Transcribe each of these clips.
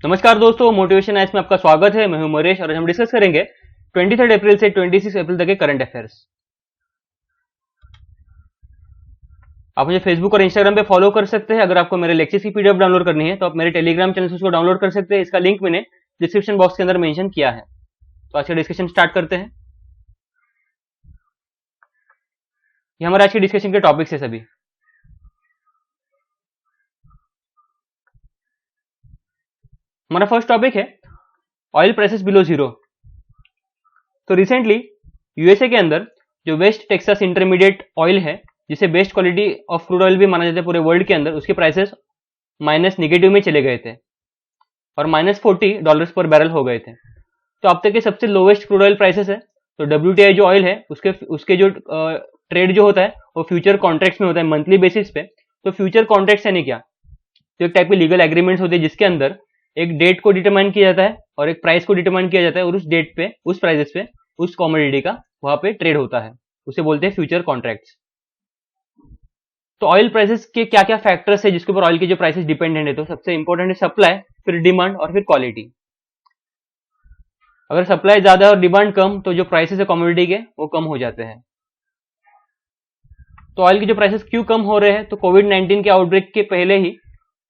नमस्कार दोस्तों, motivation as में आपका स्वागत है। मैं हूं मरेश और आज हम डिस्कस करेंगे 23 अप्रैल से 26 अप्रैल तक के करंट अफेयर्स। आप मुझे फेसबुक और इंस्टाग्राम पे फॉलो कर सकते हैं। अगर आपको मेरे लेक्चर्स की पीडीएफ डाउनलोड करनी है तो आप मेरे टेलीग्राम चैनल से उसको डाउनलोड कर सकते हैं। इसका लिंक मैंने डिस्क्रिप्शन बॉक्स के अंदर मेंशन किया है। तो आज का डिस्कशन स्टार्ट करते हैं। ये हमारे आज के डिस्कशन के टॉपिक्स है सभी। हमारा फर्स्ट टॉपिक है ऑयल प्राइसेस बिलो जीरो। तो रिसेंटली यूएसए के अंदर जो वेस्ट टेक्सास इंटरमीडिएट ऑयल है, जिसे best quality of crude oil भी माना जाता है पूरे वर्ल्ड के अंदर, उसके प्राइसेस माइनस निगेटिव में चले गए थे और -$40 पर बैरल हो गए थे। तो अब तक के सबसे लोवेस्ट क्रूड ऑयल प्राइसेस है। तो WTI जो ऑयल है उसके जो ट्रेड जो होता है वो फ्यूचर कॉन्ट्रैक्ट्स में होता है मंथली बेसिस पे। तो फ्यूचर कॉन्ट्रैक्ट्स यानी क्या? तो एक टाइप के लीगल एग्रीमेंट्स होते हैं जिसके अंदर एक डेट को डिटरमाइन किया जाता है और एक प्राइस को डिटरमाइन किया जाता है और उस डेट पे, उस प्राइसेस पे, उस कमोडिटी का वहां पे ट्रेड होता है। उसे बोलते हैं फ्यूचर कॉन्ट्रैक्ट्स। तो ऑयल प्राइसेस के क्या क्या फैक्टर्स है जिसके ऊपर ऑयल के जो प्राइसेस डिपेंडेंट है? तो सबसे इंपॉर्टेंट है सप्लाई, फिर डिमांड और फिर क्वालिटी। अगर सप्लाई ज्यादा और डिमांड कम तो जो प्राइसेस है कमोडिटी के वो कम हो जाते हैं। तो ऑयल की जो प्राइसेस क्यों कम हो रहे हैं? तो कोविड-19 के आउटब्रेक के पहले ही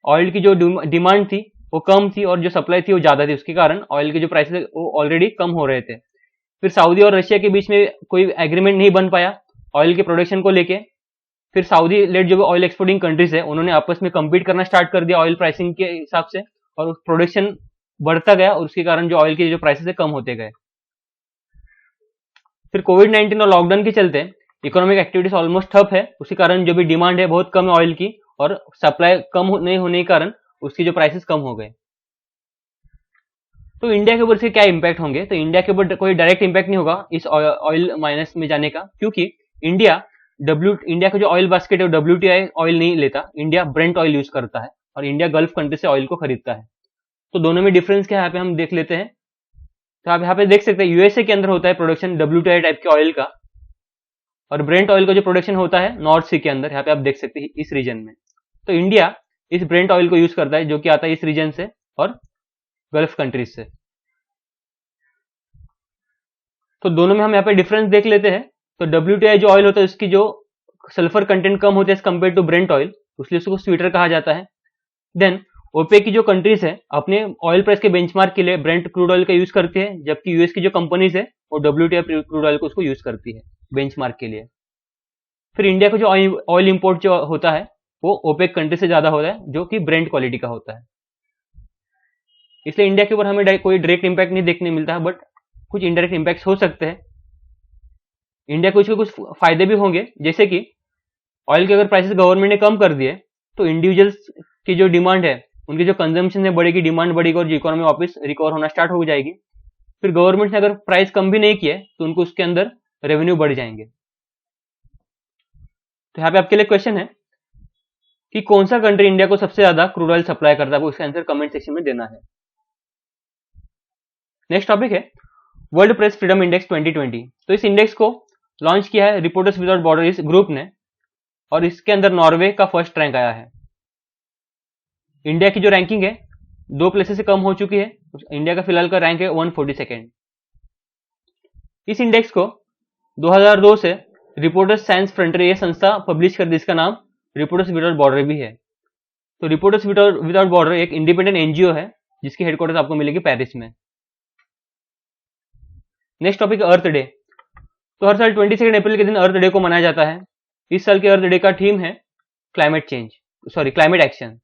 ऑयल की जो डिमांड थी वो कम थी और जो सप्लाई थी वो ज्यादा थी। उसके कारण ऑयल के जो प्राइसेस वो ऑलरेडी कम हो रहे थे। फिर सऊदी और रशिया के बीच में कोई एग्रीमेंट नहीं बन पाया ऑयल के प्रोडक्शन को लेके। फिर सऊदी लेड जो ऑयल एक्सपोर्टिंग कंट्रीज है उन्होंने आपस में कम्पीट करना स्टार्ट कर दिया ऑयल प्राइसिंग के हिसाब से और प्रोडक्शन बढ़ता गया और उसके कारण जो ऑयल के जो प्राइसेस है कम होते गए। फिर कोविड-19 और लॉकडाउन के चलते इकोनॉमिक एक्टिविटीज ऑलमोस्ट ठप है। उसी कारण जो भी डिमांड है बहुत कम है ऑयल की और सप्लाई कम नहीं होने के कारण उसकी जो प्राइसेस कम हो गए। तो इंडिया के ऊपर से क्या इंपैक्ट होंगे? तो इंडिया के ऊपर कोई डायरेक्ट इंपैक्ट नहीं होगा इस ऑयल माइनस में जाने का, क्योंकि इंडिया का जो ऑयल बास्केट है वो WTI ऑयल नहीं लेता। इंडिया ब्रेंट ऑयल यूज करता है और इंडिया गल्फ कंट्री से ऑयल को खरीदता है। तो दोनों में डिफरेंस क्या है यहाँ पे हम देख लेते हैं। तो आप यहाँ पे देख सकते हैं यूएसए के अंदर होता है प्रोडक्शन WTI टाइप के ऑयल का और ब्रेंट ऑयल का जो प्रोडक्शन होता है नॉर्थ सी के अंदर, यहाँ पे आप देख सकते हैं इस रीजन में। तो इंडिया इस ब्रेंट ऑयल को यूज करता है जो कि आता है इस रीजन से और गल्फ कंट्रीज से। तो दोनों में हम यहाँ पे डिफरेंस देख लेते हैं। तो WTI जो ऑयल होता है उसकी जो सल्फर कंटेंट कम होता है as compare to Brent oil, इसलिए उसको स्वीटर कहा जाता है। देन ओपेक की जो कंट्रीज है अपने ऑयल प्राइस के बेंचमार्क के लिए ब्रेंट क्रूड ऑयल का यूज करती है, जबकि यूएस की जो कंपनीज है वो WTI क्रूड ऑयल को उसको यूज करती है बेंचमार्क के लिए। फिर इंडिया का जो ऑयल इंपोर्ट जो होता है वो ओपेक कंट्री से ज्यादा होता है जो कि ब्रेंट क्वालिटी का होता है। इसलिए इंडिया के ऊपर हमें कोई डायरेक्ट इंपैक्ट नहीं देखने मिलता है, बट कुछ इनडायरेक्ट इंपैक्ट हो सकते हैं। इंडिया को इसके कुछ फायदे भी होंगे, जैसे कि ऑयल के अगर प्राइसेस गवर्नमेंट ने कम कर दिए तो इंडिविजुअल्स की जो डिमांड है, उनकी जो कंजम्पशन है बढ़ेगी, डिमांड बढ़ेगी और जो इकोनॉमी वापस रिकवर होना स्टार्ट हो जाएगी। फिर गवर्नमेंट ने अगर प्राइस कम भी नहीं किए तो उनको उसके अंदर रेवेन्यू बढ़ जाएंगे। तो यहाँ पे आपके लिए क्वेश्चन है कि कौन सा कंट्री इंडिया को सबसे ज्यादा क्रूड ऑयल सप्लाई करता है, वो इसका आंसर कमेंट सेक्शन में देना है। नेक्स्ट टॉपिक है वर्ल्ड प्रेस फ्रीडम इंडेक्स 2020। तो इस इंडेक्स को लॉन्च किया है रिपोर्टर्स विदाउट बॉर्डर इस ग्रुप ने और इसके अंदर नॉर्वे का फर्स्ट रैंक आया है। इंडिया की जो रैंकिंग है 2 प्लेसेस से कम हो चुकी है। इंडिया का फिलहाल का रैंक है 142। इस इंडेक्स को 2002 से रिपोर्टर्स साइंस फ्रंटियर ये संस्था पब्लिश कर दी, इसका नाम रिपोर्टर्स विदाउट बॉर्डर भी है। तो रिपोर्टर्स विदाउट बॉर्डर एक इंडिपेंडेंट एनजीओ है जिसकी हेडक्वार्टर्स आपको मिलेगी पेरिस में। नेक्स्ट टॉपिक अर्थ डे। तो हर साल 22 अप्रैल के दिन अर्थ डे को मनाया जाता है। इस साल के अर्थ डे का थीम है क्लाइमेट एक्शन।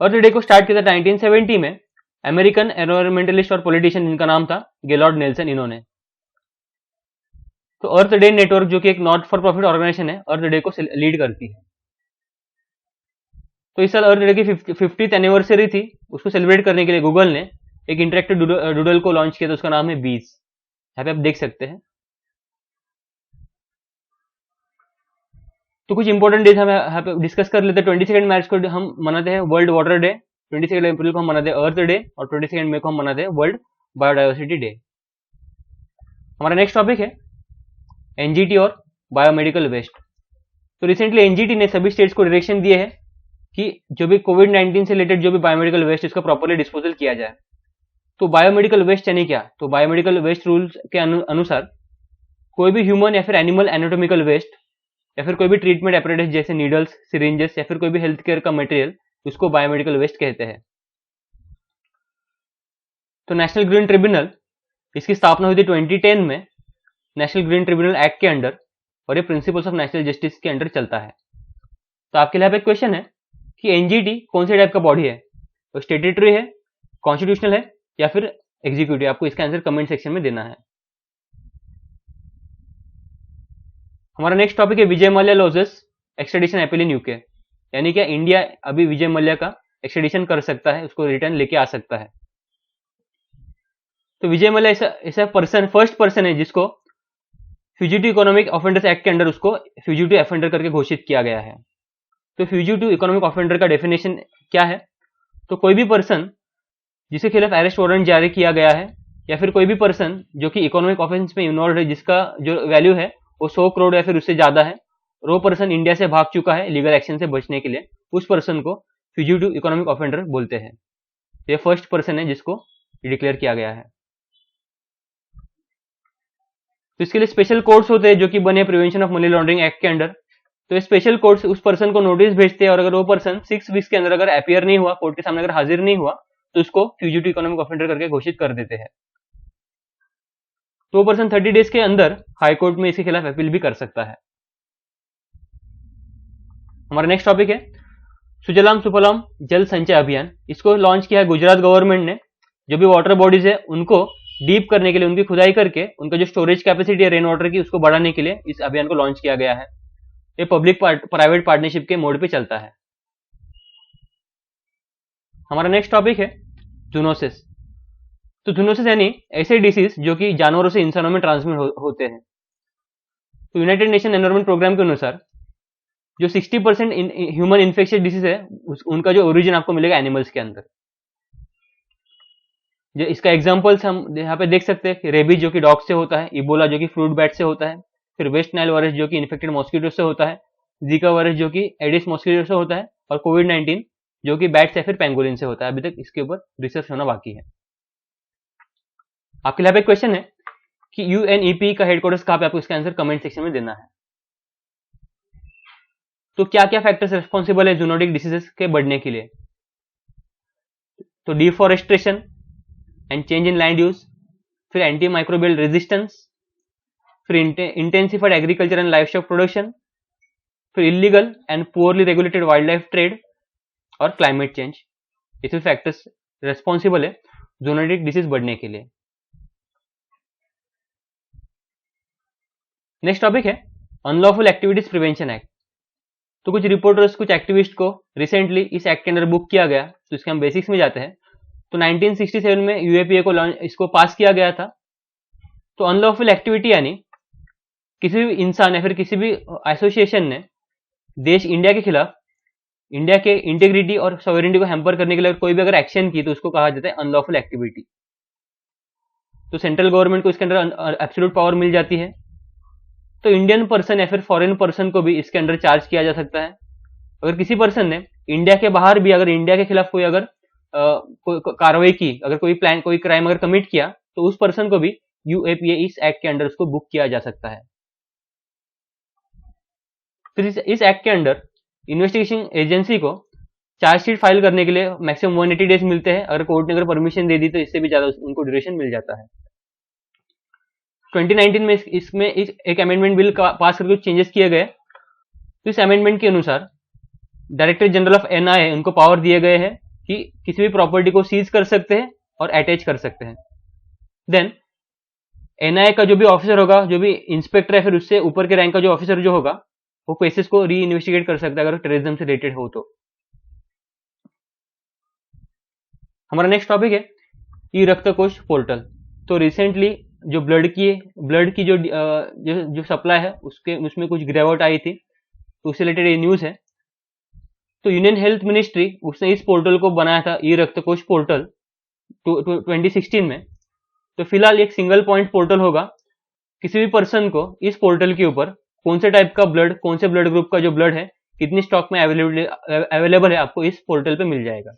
अर्थ डे को स्टार्ट किया था 1970 में अमेरिकन एनवायरमेंटलिस्ट और पॉलिटिशियन जिनका नाम था गेलॉर्ड नेल्सन, इन्होंने। तो अर्थ डे नेटवर्क जो कि एक नॉट फॉर प्रॉफिट ऑर्गेनाइजेशन है अर्थ डे को लीड करती है। तो इस साल अर्थ डे की 50th एनिवर्सरी थी, उसको सेलिब्रेट करने के लिए गूगल ने एक इंटरेक्टिव डूडल को लॉन्च किया था, उसका नाम है बीज। यहाँ पे आप देख सकते हैं। तो कुछ इंपॉर्टेंट डेज हम यहाँ पे डिस्कस कर लेते हैं। 22 मार्च को हम मनाते हैं वर्ल्ड वाटर डे, 22 अप्रैल को हम मनाते हैं अर्थ डे और 22 मई को हम मनाते हैं वर्ल्ड बायोडाइवर्सिटी डे। हमारा नेक्स्ट टॉपिक है एनजीटी और बायोमेडिकल वेस्ट। तो रिसेंटली एनजीटी ने सभी स्टेट्स को डायरेक्शन दिए हैं कि जो भी कोविड-19 से रिलेटेड जो भी बायोमेडिकल वेस्ट इसका प्रॉपर्ली डिस्पोजल किया जाए। तो बायोमेडिकल वेस्ट यानी क्या? तो बायोमेडिकल वेस्ट रूल्स के अनुसार कोई भी ह्यूमन या फिर एनिमल एनाटॉमिकल वेस्ट या फिर कोई भी ट्रीटमेंट एपरेटस जैसे नीडल्स, सिरिंजेस या फिर कोई भी हेल्थ केयर का मटेरियल, उसको बायोमेडिकल वेस्ट कहते हैं। तो नेशनल ग्रीन ट्रिब्यूनल, इसकी स्थापना हुई थी 2010 में नेशनल ग्रीन ट्रिब्यूनल एक्ट के अंडर, और ये प्रिंसिपल्स ऑफ नेशनल जस्टिस के अंडर चलता है। तो आपके लिए एक क्वेश्चन है कि एनजीटी कौन से टाइप का बॉडी है? तो स्टेट्यूटरी है, कॉन्स्टिट्यूशनल है या फिर एग्जीक्यूटिव? आपको इसका आंसर कमेंट सेक्शन में देना है। हमारा नेक्स्ट टॉपिक है Vijay Mallya loses extradition appeal in UK, यानी क्या इंडिया अभी विजय मल्ल्या का एक्सट्रेडिशन कर सकता है, उसको रिटर्न लेके आ सकता है। तो विजय मल्ल्या ऐसा पर्सन, फर्स्ट पर्सन है जिसको फ्यूजिटिव इकोनॉमिक ऑफेंडर्स एक्ट के अंडर उसको फ्यूजिटिव ऑफेंडर करके घोषित किया गया है। तो फ्यूजिटिव इकोनॉमिक ऑफेंडर का डेफिनेशन क्या है? तो कोई भी पर्सन जिसके खिलाफ अरेस्ट वारंट जारी किया गया है, या फिर कोई भी पर्सन जो कि इकोनॉमिक ऑफेंस में इन्वॉल्व है, जिसका जो वैल्यू है वो 100 करोड़ या फिर उससे ज्यादा है, और वो पर्सन इंडिया से भाग चुका है लीगल एक्शन से बचने के लिए, उस पर्सन को फ्यूजिटिव इकोनॉमिक ऑफेंडर बोलते हैं। ये फर्स्ट पर्सन है जिसको डिक्लेयर किया गया है। तो इसके लिए स्पेशल कोर्ट्स होते हैं जो कि बने prevention of money laundering act के अंडर। तो स्पेशल कोर्ट्स उस पर्सन को नोटिस भेजते हैं, और अगर वो पर्सन 6 वीक्स के अंदर अगर अपीयर नहीं हुआ, कोर्ट के सामने अगर हाजिर नहीं हुआ, तो उसको फ्यूजिटिव इकोनॉमिक ऑफेंडर करके घोषित कर देते हैं। तो वो पर्सन 30 डेज के अंदर हाई कोर्ट में इसके खिलाफ अपील भी कर सकता है। हमारा नेक्स्ट टॉपिक है सुजलाम सुफलाम जल संचय अभियान। इसको लॉन्च किया है गुजरात गवर्नमेंट ने। जो भी वाटर बॉडीज है उनको डीप करने के लिए, उनकी खुदाई करके उनका जो स्टोरेज कैपेसिटी है रेन वाटर की, उसको बढ़ाने के लिए इस अभियान को लॉन्च किया गया है। ये पब्लिक प्राइवेट पार्टनरशिप के मोड पे चलता है। हमारा नेक्स्ट टॉपिक है जूनोसिस। तो जूनोसिस यानी ऐसे डिसीज जो कि जानवरों से इंसानों में ट्रांसमिट होते हैं। तो यूनाइटेड नेशन एनवायरमेंट प्रोग्राम के अनुसार जो 60% ह्यूमन इन्फेक्शियस डिसीज है, उनका जो ओरिजिन आपको मिलेगा एनिमल्स के अंदर। जो इसका एग्जांपल्स हम यहाँ पे देख सकते हैं, रेबीज जो कि डॉग से होता है, इबोला जो कि फ्रूट बैट से होता है, फिर वेस्ट नाइल वायरस जो कि इन्फेक्टेड मॉस्किटो से होता है, जीका वायरस जो कि एडिस मॉस्किटो से होता है, और कोविड-19 जो कि बैट से फिर पेंगोलिन से होता है। अभी तक इसके ऊपर रिसर्च होना बाकी है। आपके लिए एक क्वेश्चन है कि यूएनईपी का हेडक्वार्टर्स कहाँ पे? आपको इसका आंसर कमेंट सेक्शन में देना है। तो क्या क्या फैक्टर्स रेस्पॉन्सिबल है जूनोटिक डिसीजेस के बढ़ने के लिए? तो deforestation and change in land use, फिर एंटी माइक्रोबियल रेजिस्टेंस, फिर intensified agriculture and livestock production, फिर illegal and poorly regulated wildlife trade, और क्लाइमेट चेंज। ये फैक्टर्स रेस्पॉन्सिबल है जूनोटिक डिसीज बढ़ने के लिए। नेक्स्ट टॉपिक है अनलॉफुल एक्टिविटीज प्रिवेंशन एक्ट। तो कुछ रिपोर्टर्स, कुछ एक्टिविस्ट को रिसेंटली इस एक्ट के अंदर बुक किया गया। तो इसके हम बेसिक्स में जाते हैं। तो 1967 में यूएपीए को इसको पास किया गया था। तो अनलॉफुल एक्टिविटी यानी किसी भी इंसान या फिर किसी भी एसोसिएशन ने देश इंडिया के खिलाफ, इंडिया के इंटीग्रिटी और सॉवरेनिटी को हैम्पर करने के लिए कोई भी अगर एक्शन की, तो उसको कहा जाता है अनलॉफुल एक्टिविटी। तो सेंट्रल गवर्नमेंट को इसके अंदर एब्सोल्यूट पावर मिल जाती है। तो इंडियन पर्सन या फिर फॉरेन पर्सन को भी इसके अंदर चार्ज किया जा सकता है। अगर किसी पर्सन ने इंडिया के बाहर भी अगर इंडिया के खिलाफ कोई अगर कार्रवाई की, अगर कोई प्लान, कोई क्राइम अगर कमिट किया, तो उस पर्सन को भी यूएपीए इस एक्ट के अंडर उसको बुक किया जा सकता है। फिर इस एक्ट के अंडर इन्वेस्टिगेशन एजेंसी को चार्जशीट फाइल करने के लिए मैक्सिमम 180 डेज मिलते हैं। अगर कोर्ट ने अगर परमिशन दे दी तो इससे भी ज्यादा उनको ड्यूरेशन मिल जाता है। 2019 में इसमें एक अमेंडमेंट बिल पास करके चेंजेस किए गए। तो इस अमेंडमेंट के अनुसार डायरेक्टर जनरल ऑफ एनआईए उनको पावर दिए गए हैं कि किसी भी प्रॉपर्टी को सीज कर सकते हैं और अटैच कर सकते हैं। देन एनआईए का जो भी ऑफिसर होगा, जो भी इंस्पेक्टर है, फिर उससे ऊपर के रैंक का जो ऑफिसर जो होगा, वो केसेस को री इन्वेस्टिगेट कर सकता है अगर टेररिज्म से रिलेटेड हो तो। हमारा नेक्स्ट टॉपिक है ई रक्त कोष पोर्टल। तो रिसेंटली जो ब्लड की जो सप्लाई है उसमें कुछ गिरावट आई थी, तो उससे रिलेटेड ये न्यूज है। तो यूनियन हेल्थ मिनिस्ट्री उसने इस पोर्टल को बनाया था, ई रक्त कोष पोर्टल, 2016 में। तो फिलहाल एक सिंगल पॉइंट पोर्टल होगा। किसी भी पर्सन को इस पोर्टल के ऊपर कौन से टाइप का ब्लड, कौन से ब्लड ग्रुप का जो ब्लड है, कितनी स्टॉक में अवेलेबल है आपको इस पोर्टल पे मिल जाएगा।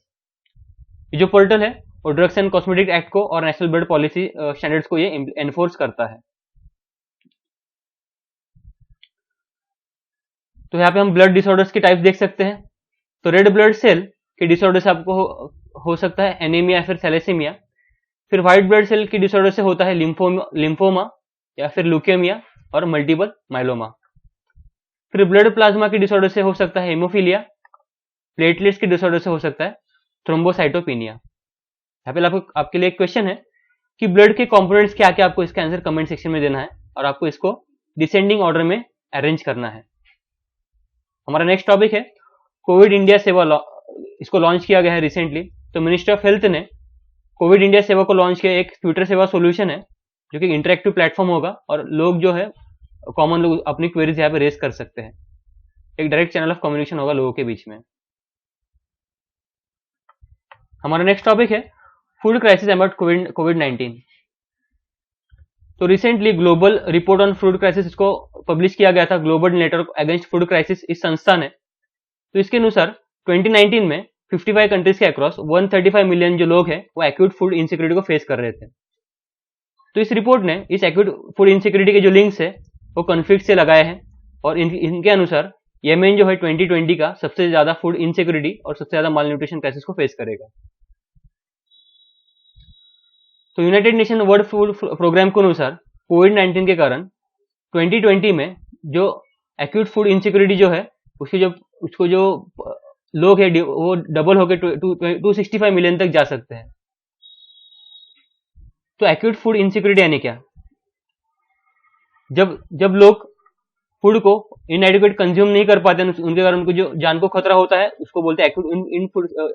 ये जो पोर्टल है वो ड्रग्स एंड कॉस्मेटिक एक्ट को और नेशनल ब्लड पॉलिसी स्टैंडर्ड्स को ये एनफोर्स करता है। तो यहाँ पे हम ब्लड डिसऑर्डर्स के टाइप देख सकते हैं। तो रेड ब्लड सेल के डिसऑर्डर से आपको हो सकता है एनीमिया या फिर थैलेसीमिया। फिर व्हाइट ब्लड सेल की डिसऑर्डर से होता है लिम्फोमा या फिर ल्यूकेमिया और मल्टीपल माइलोमा। फिर ब्लड प्लाज्मा की डिसऑर्डर से हो सकता है हेमोफीलिया। प्लेटलेट्स की डिसऑर्डर से हो सकता है थ्रोम्बोसाइटोपिनिया। यहाँ पे आपके लिए एक क्वेश्चन है कि ब्लड के कंपोनेंट्स क्या क्या, आपको इसका आंसर कमेंट सेक्शन में देना है और आपको इसको डिसेंडिंग ऑर्डर में अरेंज करना है। हमारा नेक्स्ट टॉपिक है कोविड इंडिया सेवा। इसको लॉन्च किया गया है रिसेंटली। तो मिनिस्ट्री ऑफ हेल्थ ने कोविड इंडिया सेवा को लॉन्च किया। एक ट्विटर सेवा सोल्यूशन है जो कि इंटरेक्टिव प्लेटफॉर्म होगा और लोग जो है कॉमन लोग अपनी क्वेरीज यहाँ पे रेज कर सकते हैं। एक डायरेक्ट चैनल ऑफ कम्युनिकेशन होगा लोगों के बीच में। हमारा नेक्स्ट टॉपिक है फूड क्राइसिस अबाउट कोविड-19। तो recently global report on food Crisis इसको पब्लिश किया गया था, global Network Against Food crisis इस संस्था ने। तो इसके अनुसार 2019 में 55 कंट्रीज के अक्रॉस 135 मिलियन जो लोग हैं वो एक्यूट फूड इनसिक्योरिटी को फेस कर रहे थे। तो इस रिपोर्ट ने इस एक्यूट फूड इनसिक्योरिटी के जो लिंक्स है वो कॉन्फ्लिक्ट से लगाए हैं और इनके अनुसार येमेन जो है 2020 का सबसे ज्यादा फूड इनसिक्योरिटी और सबसे ज्यादा माल न्यूट्रिशन क्राइसिस को फेस करेगा। तो United Nation World Food Programme के अनुसार कोविड-19 के कारण 2020 में जो एक्यूट फूड इनसिक्योरिटी जो है उसको जो लोग है वो डबल होकर 265 मिलियन तक जा सकते हैं। तो एक्यूट फूड इनसिक्योरिटी यानी क्या? जब लोग फूड को इनएडिक्वेट कंज्यूम नहीं कर पाते उनके कारण उनको जो जान को खतरा होता है उसको बोलते हैं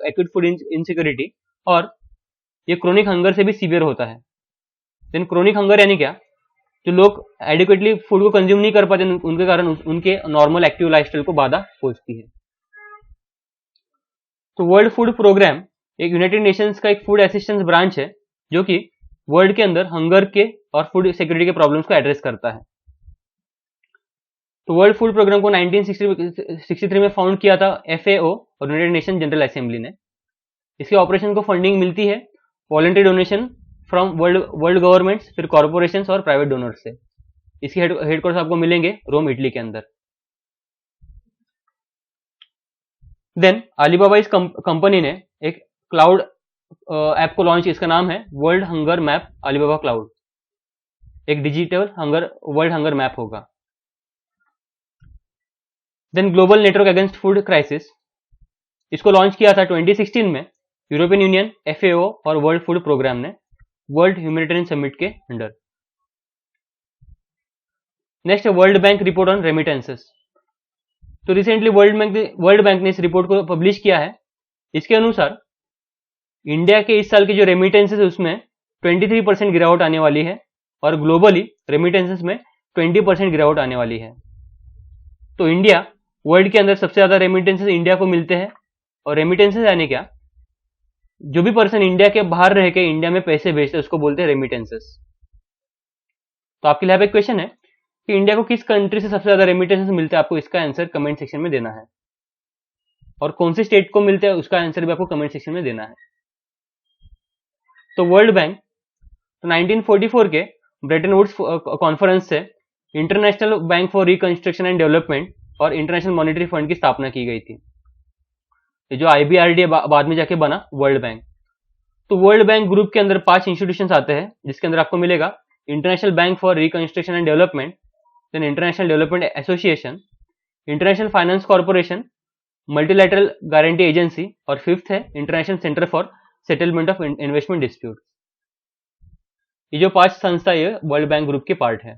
एक्यूट फूड इनसिक्योरिटी। और ये क्रोनिक हंगर से भी सीवियर होता है। देन क्रोनिक हंगर यानी क्या? जो लोग एडिक्वेटली फूड को कंज्यूम नहीं कर पाते उनके कारण उनके नॉर्मल एक्टिव लाइफस्टाइल को बाधा पहुंचती है। तो वर्ल्ड फूड प्रोग्राम एक यूनाइटेड नेशंस का एक फूड असिस्टेंस ब्रांच है जो कि वर्ल्ड के अंदर हंगर के और फूड सिक्योरिटी के प्रॉब्लम्स को एड्रेस करता है। तो वर्ल्ड फूड प्रोग्राम को 1963 में फाउंड किया था FAO और यूनाइटेड नेशन जनरल असेंबली ने। इसके ऑपरेशन को फंडिंग मिलती है voluntary donation from world governments, फिर कॉर्पोरेशंस और प्राइवेट डोनर्स से। इसके हेडक्वार्टर्स आपको मिलेंगे रोम, इटली के अंदर। देन अलीबाबा इस कंपनी ने एक क्लाउड ऐप को लॉन्च, इसका नाम है World hunger Map Alibaba Cloud. एक डिजिटल वर्ल्ड हंगर मैप होगा। Then Global Network Against Food Crisis, इसको लॉन्च किया था 2016 में यूरोपियन यूनियन, FAO और वर्ल्ड फूड प्रोग्राम ने वर्ल्ड ह्यूमैनिटेरियन समिट के under. Next World Bank report on remittances. तो रिसेंटली वर्ल्ड बैंक ने इस रिपोर्ट को पब्लिश किया है। इसके अनुसार इंडिया के इस साल के जो रेमिटेंसेस है उसमें 23% गिरावट आने वाली है और ग्लोबली रेमिटेंसेस में 20% गिरावट आने वाली है। तो इंडिया वर्ल्ड के अंदर सबसे ज्यादा रेमिटेंसेस इंडिया को मिलते हैं। और रेमिटेंसेस यानी क्या? जो भी पर्सन इंडिया के बाहर रह के इंडिया में पैसे भेजते हैं उसको बोलते हैं रेमिटेंसेस। तो आपके लिए एक क्वेश्चन है कि इंडिया को किस कंट्री से सबसे ज्यादा रेमिटेंसेस मिलते हैं, आपको इसका आंसर कमेंट सेक्शन में देना है। और कौन सी स्टेट को मिलते हैं उसका आंसर भी आपको कमेंट सेक्शन में देना है। तो वर्ल्ड बैंक 1944 के ब्रेटन वुड्स कॉन्फ्रेंस से international Bank for Reconstruction and development और इंटरनेशनल मॉनेटरी फंड की स्थापना की गई थी। ये जो IBRD बाद में जाके बना वर्ल्ड बैंक। तो वर्ल्ड बैंक ग्रुप के अंदर 5 इंस्टीट्यूशंस आते हैं जिसके अंदर आपको मिलेगा International Bank for Reconstruction and Development, then International Development Association, International Finance Corporation, Multilateral Guarantee Agency और फिफ्थ है International Centre for Settlement of Investment Dispute. ये जो 5 संस्था ये वर्ल्ड बैंक ग्रुप के पार्ट है।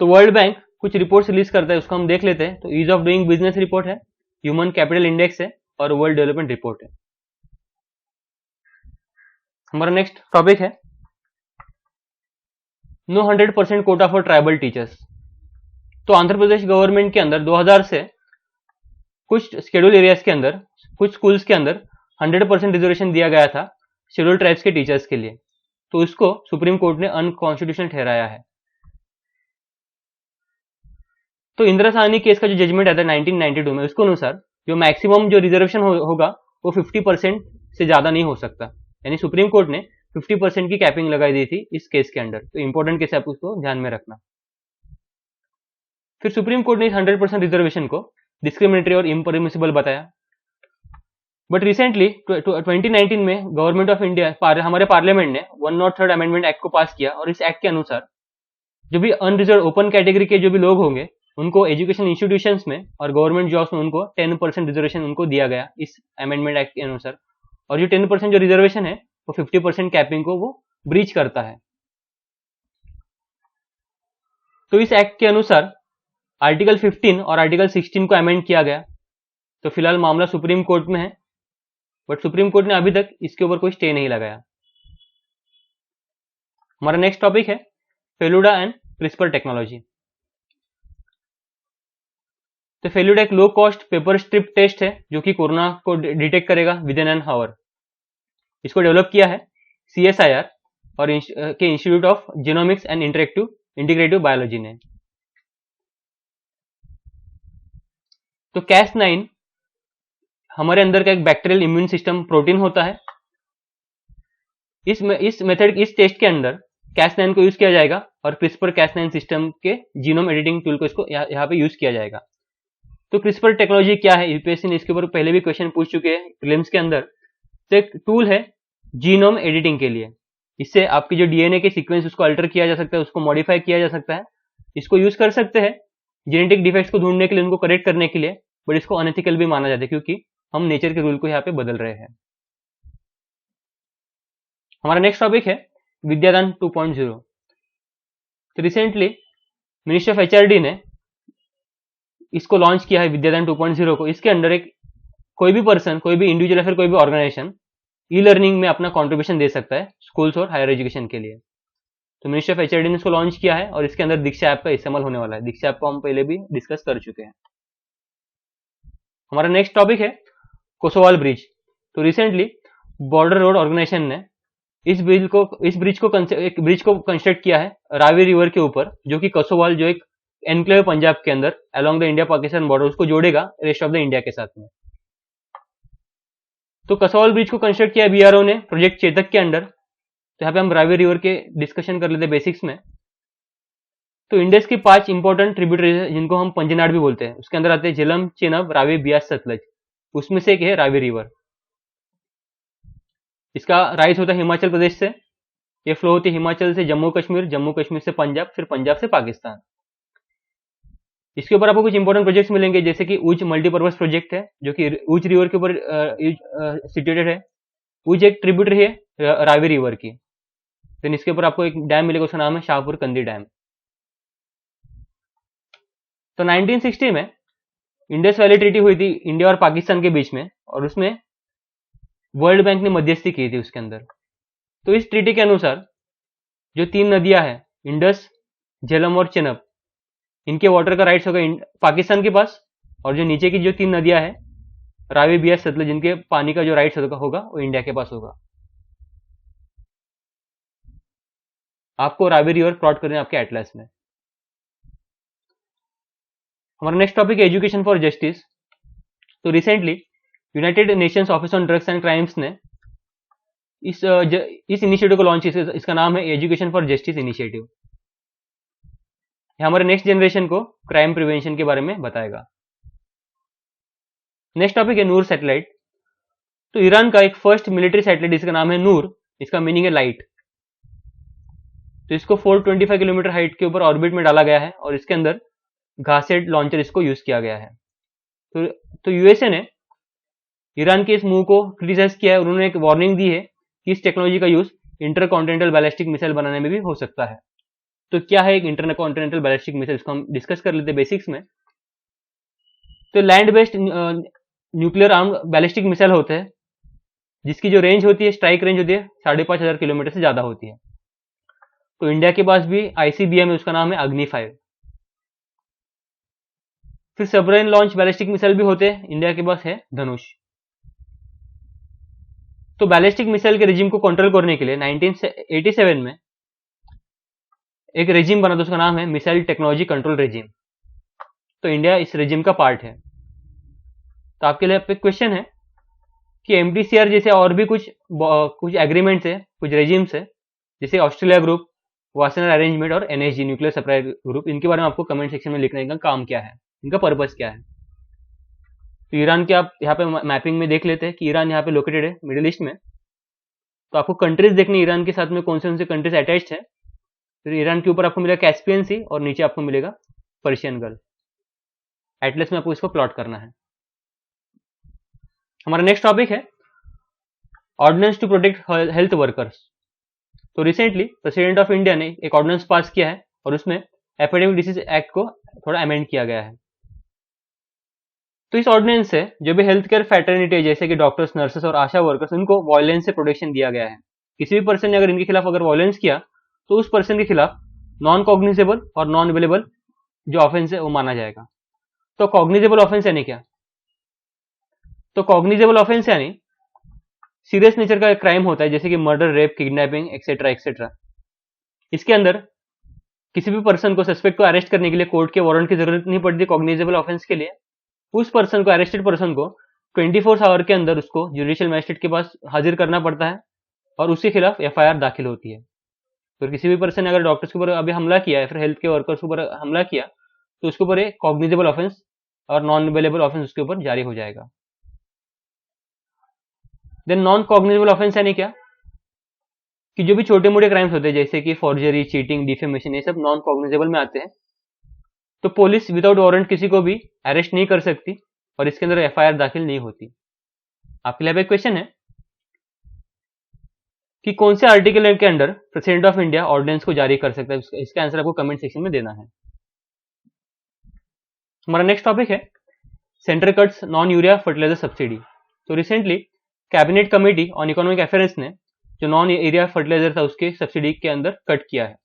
तो वर्ल्ड बैंक कुछ रिपोर्ट्स रिलीज करता है, उसको हम देख लेते हैं। तो ease of doing business report है, ह्यूमन कैपिटल इंडेक्स है और वर्ल्ड डेवलपमेंट रिपोर्ट है। हमारा नेक्स्ट टॉपिक है no 100% quota for tribal teachers. तो आंध्र प्रदेश गवर्नमेंट के अंदर 2000 से कुछ शेड्यूल एरियाज के अंदर, कुछ स्कूल्स के अंदर 100% रिजर्वेशन दिया गया था शेड्यूल ट्राइब्स के टीचर्स के लिए। तो इसको सुप्रीम कोर्ट ने अनकॉन्स्टिट्यूशनल ठहराया है। तो इंदिरा साहनी केस का जो जजमेंट आता है 1992 में, उसके अनुसार जो मैक्सिमम जो रिजर्वेशन होगा वो 50% से ज्यादा नहीं हो सकता, यानी सुप्रीम कोर्ट ने 50% की कैपिंग लगाई दी थी इस केस के अंडर। तो इंपॉर्टेंट केस है, आप उसको ध्यान में रखना। फिर सुप्रीम कोर्ट ने इस 100% रिजर्वेशन को डिस्क्रिमिनेटरी और इम्परमिसिबल बताया। बट रिसेंटली 2019 में गवर्नमेंट ऑफ इंडिया, हमारे पार्लियामेंट ने 103rd अमेंडमेंट एक्ट को पास किया, और इस एक्ट के अनुसार जो भी अनरिजर्व ओपन कैटेगरी के जो भी लोग होंगे उनको एजुकेशन इंस्टीट्यूशंस में और गवर्नमेंट जॉब्स में उनको 10% रिजर्वेशन उनको दिया गया इस अमेंडमेंट एक्ट के अनुसार। और जो 10% जो रिजर्वेशन है वो 50% कैपिंग को वो ब्रीच करता है। तो इस एक्ट के अनुसार आर्टिकल 15 और आर्टिकल 16 को अमेंड किया गया। तो फिलहाल मामला सुप्रीम कोर्ट में है, बट सुप्रीम कोर्ट ने अभी तक इसके ऊपर कोई स्टे नहीं लगाया। हमारा नेक्स्ट टॉपिक है फेलुडा एंड क्रिस्पर टेक्नोलॉजी। तो फेलुडा एक low cost paper strip test है जो कि कोरोना को डिटेक्ट करेगा विद इन एन आवर। इसको डेवलप किया है CSIR और के Institute of Genomics and Integrative Biology ने। तो Cas9 हमारे अंदर का एक बैक्टीरियल इम्यून सिस्टम प्रोटीन होता है। इस टेस्ट के अंदर Cas9 को यूज किया जाएगा और क्रिस्पर Cas9 सिस्टम के जीनोम एडिटिंग टूल को इसको यहाँ पे यूज किया जाएगा। तो क्रिस्पर टेक्नोलॉजी क्या है, यूपीएससी ने इसके ऊपर पहले भी क्वेश्चन पूछ चुके हैं प्रीलिम्स के अंदर। तो एक टूल है जीनोम एडिटिंग के लिए। इससे आपकी जो डीएनए के सीक्वेंस उसको अल्टर किया जा सकता है, उसको मॉडिफाई किया जा सकता है। इसको यूज कर सकते हैं जेनेटिक डिफेक्ट्स को ढूंढने के लिए, उनको करेक्ट करने के लिए, बट इसको अनएथिकल भी माना जाता है क्योंकि हम नेचर के रूल को यहाँ पे बदल रहे हैं। हमारा नेक्स्ट टॉपिक है विद्यादान 2.0। तो रिसेंटली मिनिस्ट्री ऑफ HRD ने इसको लॉन्च किया है विद्यादान 2.0 को। इसके अंदर एक कोई भी पर्सन, कोई भी इंडिविजुअल या फिर कोई भी ऑर्गेनाइजेशन ई लर्निंग में अपना कॉन्ट्रीब्यूशन दे सकता है स्कूल्स और हायर एजुकेशन के लिए। तो मिनिस्ट्री ऑफ HRD ने इसको लॉन्च किया है और इसके अंदर दीक्षा ऐप का इस्तेमाल होने वाला है। दीक्षा ऐप को हम पहले भी डिस्कस कर चुके हैं। हमारा नेक्स्ट टॉपिक है कोसोवाल ब्रिज। तो रिसेंटली बॉर्डर रोड ऑर्गेनाइजेशन ने एक ब्रिज को कंस्ट्रक्ट किया है रावी रिवर के ऊपर, जो कि कोसोवाल जो एक एनक्लेव पंजाब के अंदर along the India Pakistan border उसको जोड़ेगा रेस्ट ऑफ द इंडिया के साथ में। तो कोसोवाल ब्रिज को कंस्ट्रक्ट किया BRO ने प्रोजेक्ट चेतक के अंडर। तो यहाँ पे हम रावी रिवर के डिस्कशन कर लेते हैं बेसिक्स में। तो इंडियस की 5 इंपॉर्टेंट ट्रिब्यूटरीज है जिनको हम पंजनाड भी बोलते हैं। उसके अंदर आते हैं झेलम, चेनाब, रावी, बियास, सतलज। उसमें से एक है रावी रिवर। इसका राइज होता है हिमाचल प्रदेश से, ये फ्लो होती है हिमाचल से जम्मू कश्मीर, जम्मू कश्मीर से पंजाब, फिर पंजाब से पाकिस्तान। इसके ऊपर आपको कुछ इंपॉर्टेंट प्रोजेक्ट्स मिलेंगे, जैसे कि उज मल्टीपर्पज प्रोजेक्ट है जो कि उज रिवर के ऊपर सिचुएटेड है। उज एक ट्रिब्यूटरी है रावी रिवर की। देन इसके ऊपर आपको एक डैम मिलेगा, उसका नाम है शाहपुर कंदी डैम। तो 1960 में इंडस वैली ट्रीटी हुई थी इंडिया और पाकिस्तान के बीच में, और उसमें वर्ल्ड बैंक ने मध्यस्थी की थी उसके अंदर। तो इस ट्रीटी के अनुसार जो 3 नदियां हैं इंडस, झेलम और चेनाब, इनके वाटर का राइट्स होगा पाकिस्तान के पास, और जो नीचे की जो 3 नदियां हैं रावी, बियास, सतलज, जिनके पानी का जो राइट्स होगा वो इंडिया के पास होगा। आपको रावी रिवर प्लॉट करना है आपके एटलस में। हमारा नेक्स्ट टॉपिक है एजुकेशन फॉर जस्टिस। तो recently United Nations office on drugs and crimes ने इस इनिशिएटिव को लॉन्च किया। इसका नाम है एजुकेशन फॉर जस्टिस इनिशिएटिव। हमारे नेक्स्ट जनरेशन को क्राइम प्रिवेंशन के बारे में बताएगा। नेक्स्ट टॉपिक है नूर सैटेलाइट। तो ईरान का एक फर्स्ट मिलिट्री सैटेलाइट, इसका नाम है नूर, इसका मीनिंग है लाइट। तो इसको 425 किलोमीटर हाइट के ऊपर ऑर्बिट में डाला गया है और इसके अंदर घासेट लॉन्चर इसको यूज किया गया है। तो यूएसए ने ईरान के इस मूव को क्रिटिसाइज किया है। उन्होंने एक वार्निंग दी है कि इस टेक्नोलॉजी का यूज इंटरकॉन्टिनेंटल बैलिस्टिक मिसाइल बनाने में भी हो सकता है। तो क्या है एक इंटरकॉन्टिनेंटल बैलिस्टिक मिसाइल, इसको हम डिस्कस कर लेते हैं बेसिक्स में। तो land based nuclear arm ballistic missile होते हैं जिसकी जो रेंज होती है, स्ट्राइक रेंज होती है 5,500 किलोमीटर से ज्यादा होती है। तो इंडिया के पास भी ICBM है, उसका नाम है अग्नि 5। फिर सबमरीन लॉन्च बैलिस्टिक मिसाइल भी होते हैं, इंडिया के पास है धनुष। तो बैलिस्टिक मिसाइल के रेजिम को कंट्रोल करने के लिए 1987 में एक रेजिम बना था, उसका नाम है मिसाइल टेक्नोलॉजी कंट्रोल रेजिम। तो इंडिया इस रेजिम का पार्ट है। तो आपके लिए क्वेश्चन है कि एमटीसीआर जैसे और भी कुछ एग्रीमेंट्स है, कुछ रेजिम्स है, जैसे ऑस्ट्रेलिया ग्रुप, वासेनर अरेंजमेंट और एनएसजी न्यूक्लियर सप्लाई ग्रुप, इनके बारे में आपको कमेंट सेक्शन में लिखने का काम क्या है, इनका पर्पस क्या है। तो ईरान के आप यहाँ पे मैपिंग में देख लेते हैं कि ईरान यहाँ पे लोकेटेड है मिडिल ईस्ट में। तो आपको कंट्रीज देखने ईरान के साथ में कौन से कंट्रीज अटैच्ड है। फिर ईरान के ऊपर आपको मिलेगा कैस्पियन सी और नीचे आपको मिलेगा पर्शियन गल्फ। एटलस में आपको इसको प्लॉट करना है। हमारा नेक्स्ट टॉपिक है ordinance to protect health workers. तो रिसेंटली प्रेसिडेंट ऑफ इंडिया ने एक ऑर्डिनेंस पास किया है और उसमें एपिडेमिक डिसीज एक्ट को थोड़ा अमेंड किया गया है। तो इस ऑर्डिनेंस से जो भी हेल्थ केयर फैटर्निटी जैसे कि डॉक्टर्स, नर्सेस और आशा वर्कर्स, उनको वायलेंस से प्रोटेक्शन दिया गया है। किसी भी पर्सन ने अगर इनके खिलाफ अगर वायलेंस किया तो उस पर्सन के खिलाफ नॉन कॉग्निजेबल और नॉन अवेलेबल जो ऑफेंस है वो माना जाएगा। तो कॉग्निजेबल ऑफेंस यानी क्या? तो कॉग्निजेबल ऑफेंस यानी सीरियस नेचर का एक क्राइम होता है जैसे कि murder, rape, kidnapping etcetera etcetera. इसके अंदर किसी भी पर्सन को, सस्पेक्ट को अरेस्ट करने के लिए कोर्ट के वारंट की जरूरत नहीं पड़ती कॉग्निजेबल ऑफेंस के लिए। उस पर्सन को, अरेस्टेड पर्सन को 24 आवर के अंदर उसको जुडिशियल मैजिस्ट्रेट के पास हाजिर करना पड़ता है और उसके खिलाफ एफआईआर दाखिल होती है। तो किसी भी पर्सन ने अगर डॉक्टर्स के ऊपर अभी हमला किया है, फिर हेल्थ के वर्कर्स के ऊपर हमला किया, तो उसके ऊपर एक कॉग्निजेबल ऑफेंस और नॉन अवेलेबल ऑफेंस उसके ऊपर जारी हो जाएगा। देन नॉन कॉग्निजेबल ऑफेंस यानी क्या? कि जो भी छोटे मोटे क्राइम्स होते हैं जैसे कि फॉर्जरी, चीटिंग, डिफेमेशन, ये सब नॉन कॉग्निजेबल में आते हैं। तो पुलिस विदाउट वारंट किसी को भी अरेस्ट नहीं कर सकती और इसके अंदर एफआईआर दाखिल नहीं होती। आपके लिए एक क्वेश्चन है कि कौन से आर्टिकल के under President of India ordinance को जारी कर सकता है। इसका आंसर आपको कमेंट सेक्शन में देना है। हमारा नेक्स्ट टॉपिक है centre cuts non urea fertiliser subsidy. तो recently cabinet committee on economic affairs ने जो नॉन यूरिया फर्टिलाइजर था उसके सब्सिडी के अंदर कट किया है।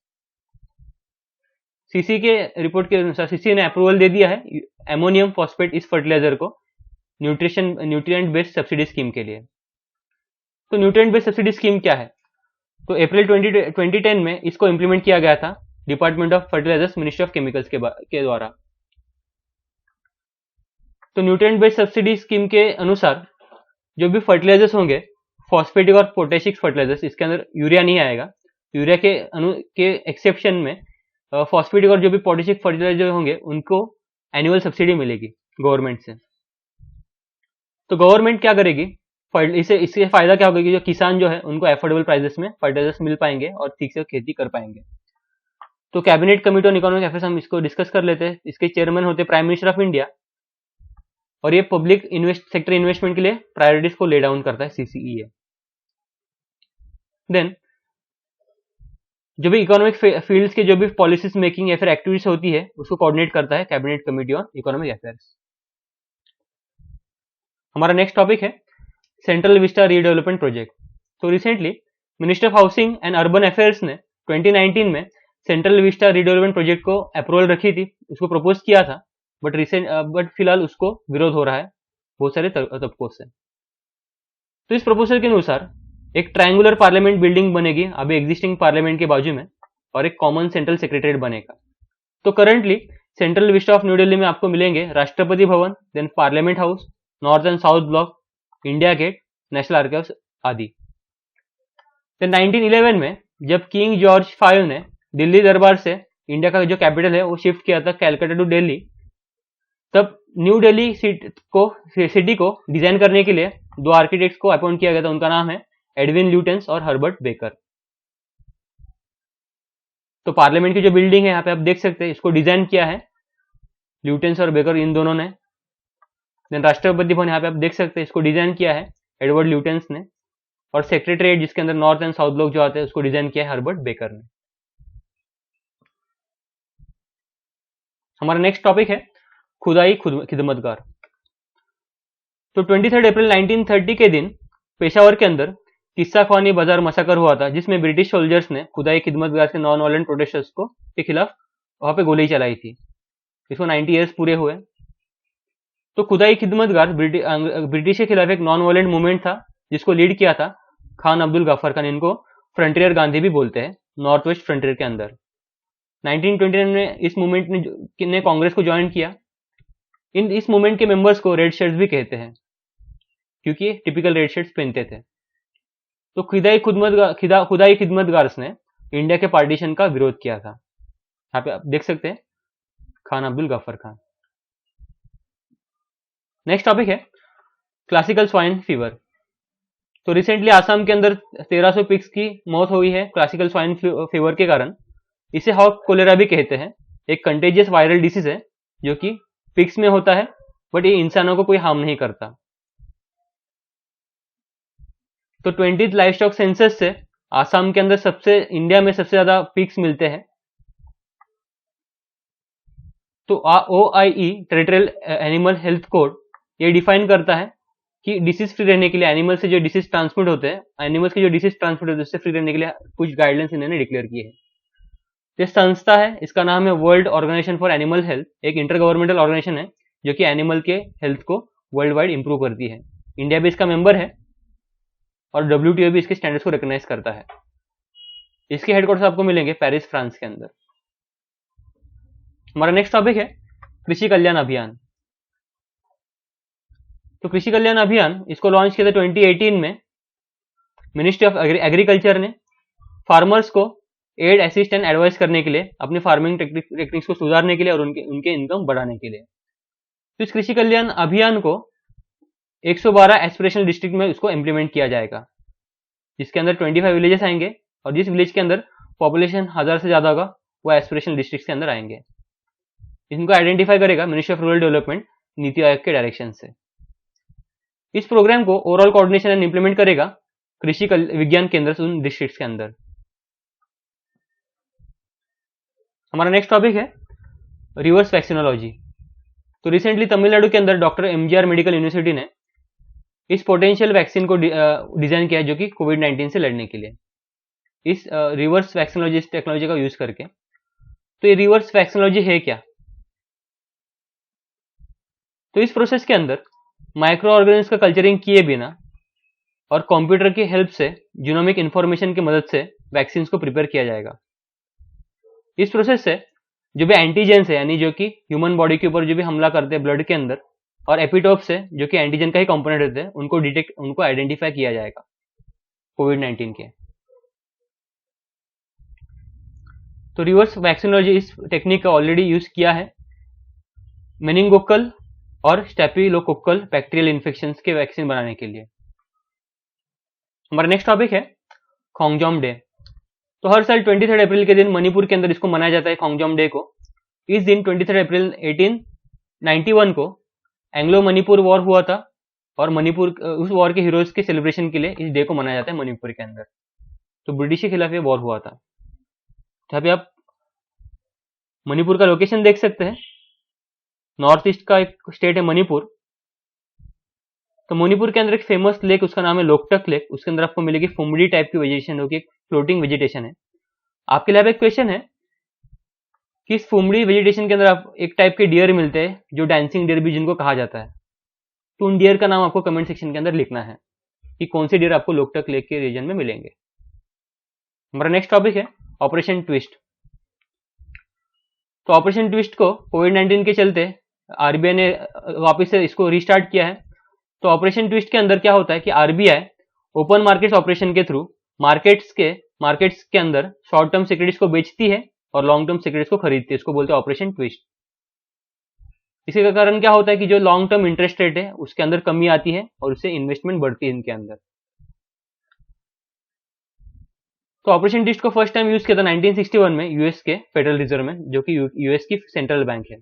सीसी के रिपोर्ट के अनुसार सीसी ने अप्रूवल दे दिया है एमोनियम फॉस्फेट इस फर्टिलाइजर को न्यूट्रिएंट बेस्ड सब्सिडी स्कीम के लिए। तो न्यूट्रिएंट बेस्ड सब्सिडी स्कीम क्या है? तो अप्रैल 2010 में इसको इंप्लीमेंट किया गया था Department of Fertilizers, Ministry of Chemicals के द्वारा। तो न्यूट्रिएंट बेस्ड सब्सिडी स्कीम के अनुसार जो भी फर्टिलाइजर्स होंगे, फॉस्फेटिक और पोटेशिक फर्टिलाइजर्स, इसके अंदर यूरिया नहीं आएगा। यूरिया के एक्सेप्शन में फॉस्फेटिक और जो भी पोटेशिक फर्टिलाइजर होंगे उनको एनुअल सब्सिडी मिलेगी गवर्नमेंट से। तो गवर्नमेंट क्या करेगी, इससे फायदा क्या होगा कि जो किसान जो है उनको एफोर्डेबल प्राइसेस में फर्टिलाइजर्स मिल पाएंगे और ठीक से खेती कर पाएंगे। तो cabinet committee on economic affairs हम इसको डिस्कस कर लेते हैं। इसके चेयरमैन होते हैं प्राइम मिनिस्टर ऑफ इंडिया और ये पब्लिक सेक्टर इन्वेस्टमेंट के लिए प्रायोरिटीज को ले डाउन करता है, सीसीईए। देन जो भी इकोनॉमिक फील्ड्स के जो भी पॉलिसीज मेकिंग या फिर एक्टिविटीज होती है उसको कोऑर्डिनेट करता है cabinet committee on economic affairs. हमारा नेक्स्ट टॉपिक है सेंट्रल विस्टा रीडेवलपमेंट प्रोजेक्ट। तो recently minister of housing and urban affairs ने 2019 में सेंट्रल विस्टा रीडेवलपमेंट प्रोजेक्ट को अप्रूवल रखी थी, उसको प्रपोज किया था, बट फिलहाल उसको विरोध हो रहा है बहुत सारे तबकों से। तो इस प्रपोजल के अनुसार एक ट्रायंगुलर पार्लियामेंट बिल्डिंग बनेगी अभी एग्जिस्टिंग पार्लियामेंट के बाजू में और एक कॉमन सेंट्रल सेक्रेटरीट बनेगा। तो currently Central Vista of New Delhi में आपको मिलेंगे Rashtrapati Bhavan, then Parliament House, North and South Block, India Gate, National Archives आदि। देन 1911 में जब किंग जॉर्ज V ने दिल्ली दरबार से इंडिया का जो कैपिटल है वो शिफ्ट किया था कैलकाटा टू दिल्ली, तब न्यू दिल्ली सिटी को डिजाइन करने के लिए दो आर्किटेक्ट्स को अपॉइंट किया गया था। उनका नाम है एडविन ल्यूटेंस और हर्बर्ट बेकर। तो पार्लियामेंट की जो बिल्डिंग है यहाँ पे आप देख सकते हैं, इसको डिजाइन किया है ल्यूटेंस और बेकर, इन दोनों ने। देन राष्ट्रपति भवन यहाँ पे आप देख सकते हैं, इसको डिजाइन किया है एडवर्ड ल्यूटेंस ने, और सेक्रेटरीट जिसके अंदर नॉर्थ एंड साउथ ब्लॉक जो आते हैं उसको डिजाइन किया है हर्बर्ट बेकर ने। हमारा नेक्स्ट टॉपिक है खुदाई खिदमतगार। तो 23 अप्रैल 1930 के दिन पेशावर के अंदर किस्सा ख्वानी बाजार मसाकर हुआ था, जिसमें ब्रिटिश सोल्जर्स ने खुदाई खिदमतगार के नॉन वायलेंट प्रोटेस्टर्स को के खिलाफ वहां पे गोली चलाई थी। इसको 90 ईयर्स पूरे हुए। तो खुदाई खिदमतगार ब्रिटिश के खिलाफ एक नॉन वायलेंट मूवमेंट था जिसको लीड किया था खान अब्दुल गफ्फार खान। इनको फ्रंटियर गांधी भी बोलते हैं, नॉर्थ वेस्ट फ्रंटियर के अंदर। 1929 में इस मूवमेंट ने कांग्रेस को ज्वाइन किया इस मूवमेंट के मेंबर्स को रेड शर्ट्स भी कहते हैं, क्योंकि ये टिपिकल रेड शर्ट्स पहनते थे। तो खुदाई खिदमतगार्स ने इंडिया के पार्टीशन का विरोध किया था। यहाँ पे आप देख सकते हैं, खान अब्दुल गफ्फर खान। नेक्स्ट टॉपिक है क्लासिकल स्वाइन फीवर। तो रिसेंटली आसाम के अंदर 1300 पिग्स की मौत हुई है क्लासिकल स्वाइन फीवर के कारण। इसे हॉक कोलेरा भी कहते हैं। एक कंटेजियस वायरल डिसीज है जो कि पिग्स में होता है, बट ये इंसानों को कोई हार्म नहीं करता। तो 20th लाइफ स्टॉक सेंसस से आसाम के अंदर इंडिया में सबसे ज्यादा पिग्स मिलते हैं। तो OIE territorial animal health code ये डिफाइन करता है कि डिसीज फ्री रहने के लिए एनिमल से जो डिसीज ट्रांसमिट होते हैं, एनिमल्स के जो डिसीज ट्रांसमिट होते हैं उससे फ्री रहने के लिए कुछ गाइडलाइंस इन्होंने डिक्लेयर की है। ये संस्था है, इसका नाम है World Organisation for Animal Health. एक इंटर गवर्नमेंटल ऑर्गेनाइजेशन है जो कि एनिमल के हेल्थ को वर्ल्ड वाइड इंप्रूव करती है। इंडिया भी इसका मेंबर है और WTO भी इसके स्टैंडर्ड्स को रिकॉग्नाइज करता है। इसके हेडक्वार्टर्स आपको मिलेंगे पेरिस, फ्रांस के अंदर। हमारा नेक्स्ट टॉपिक है कृषि कल्याण अभियान। तो कृषि कल्याण अभियान इसको लॉन्च किया था 2018 में। मिनिस्ट्री ऑफ एग्रीकल्चर ने फार्मर्स को एड, असिस्ट एंड एडवाइस करने के लिए, अपनी फार्मिंग टेक्निक्स को सुधारने के लिए और उनके इनकम बढ़ाने के लिए। तो इस कृषि कल्याण अभियान को 112 एस्पिरेशनल डिस्ट्रिक्ट में उसको इंप्लीमेंट किया जाएगा, जिसके अंदर 25 विलेजेस आएंगे और जिस विलेज के अंदर पॉपुलेशन 1000 से ज्यादा होगा वो एस्पिरेशनल डिस्ट्रिक्ट के अंदर आएंगे। इनको आइडेंटिफाई करेगा ministry of rural development NITI Aayog के डायरेक्शन से। इस प्रोग्राम को ओवरऑल कोऑर्डिनेशन एंड इंप्लीमेंट करेगा कृषि विज्ञान केंद्र उन डिस्ट्रिक्ट्स के अंदर। हमारा नेक्स्ट टॉपिक है रिवर्स वैक्सीनोलॉजी। तो रिसेंटली तमिलनाडु के अंदर डॉक्टर MGR मेडिकल यूनिवर्सिटी ने इस पोटेंशियल वैक्सीन को डिजाइन किया है जो कि कोविड-19 से लड़ने के लिए, इस रिवर्स वैक्सीनोलॉजी टेक्नोलॉजी का यूज करके। तो ये रिवर्स वैक्सीनोलॉजी है क्या? तो इस प्रोसेस के अंदर माइक्रो ऑर्गेनिज्म का कल्चरिंग किए बिना और कंप्यूटर की हेल्प से जीनोमिक इंफॉर्मेशन की मदद से वैक्सीन को प्रिपेयर किया जाएगा। इस प्रोसेस से जो भी एंटीजेंस है, यानी जो कि ह्यूमन बॉडी के ऊपर जो भी हमला करते हैं ब्लड के अंदर, और एपिटोप से जो कि एंटीजन का ही कंपोनेंट होते हैं, उनको आइडेंटिफाई किया जाएगा कोविड-19 के। तो रिवर्स वैक्सीनोलॉजी इस टेक्निक का ऑलरेडी यूज किया है मेनिंगोकल और स्टेफिलोकोकल बैक्टीरियल इन्फेक्शंस के वैक्सीन बनाने के लिए। हमारा नेक्स्ट टॉपिक है खोंगजोम डे। तो हर साल 23 अप्रैल के दिन मणिपुर के अंदर इसको मनाया जाता है खोंगजोम डे को। इस दिन 23 अप्रैल 1891 को एंग्लो मणिपुर वॉर हुआ था और मणिपुर उस वॉर के हीरोज के सेलिब्रेशन के लिए इस डे को मनाया जाता है मणिपुर के अंदर। तो ब्रिटिश के खिलाफ ये वॉर हुआ था। जहाँ पे आप मणिपुर का लोकेशन देख सकते हैं, नॉर्थ ईस्ट का एक स्टेट है मणिपुर। तो मणिपुर के अंदर एक फेमस लेक, उसका नाम है लोकटक लेक। उसके अंदर आपको मिलेगी फुमड़ी टाइप की वेजिटेशन, होगी एक फ्लोटिंग वेजिटेशन है। आपके लिए एक क्वेश्चन है कि इस फुमड़ी वेजिटेशन के अंदर आप एक टाइप के डियर मिलते हैं जो डांसिंग डियर भी जिनको कहा जाता है। तो उन डियर का नाम आपको कमेंट सेक्शन के अंदर लिखना है कि कौन से डियर आपको लोकटक लेक के रीजन में मिलेंगे। हमारा नेक्स्ट टॉपिक है ऑपरेशन ट्विस्ट। तो ऑपरेशन ट्विस्ट को कोविड-19 के चलते RBI ने वापस से इसको रिस्टार्ट किया है। तो ऑपरेशन ट्विस्ट के अंदर क्या होता है कि RBI ओपन मार्केट्स ऑपरेशन के थ्रू मार्केट्स के अंदर शॉर्ट टर्म सिक्योरिटीज को बेचती है और लॉन्ग टर्म सिक्योरिटीज को खरीदती है। इसको बोलते हैं ऑपरेशन ट्विस्ट। इसके कारण क्या होता है कि जो लॉन्ग टर्म इंटरेस्ट रेट है उसके अंदर कमी आती है और उससे इन्वेस्टमेंट बढ़ती है इनके अंदर। तो ऑपरेशन ट्विस्ट को फर्स्ट टाइम यूज किया था 1961 में यूएस के फेडरल रिजर्व में, जो कि यूएस की सेंट्रल बैंक है,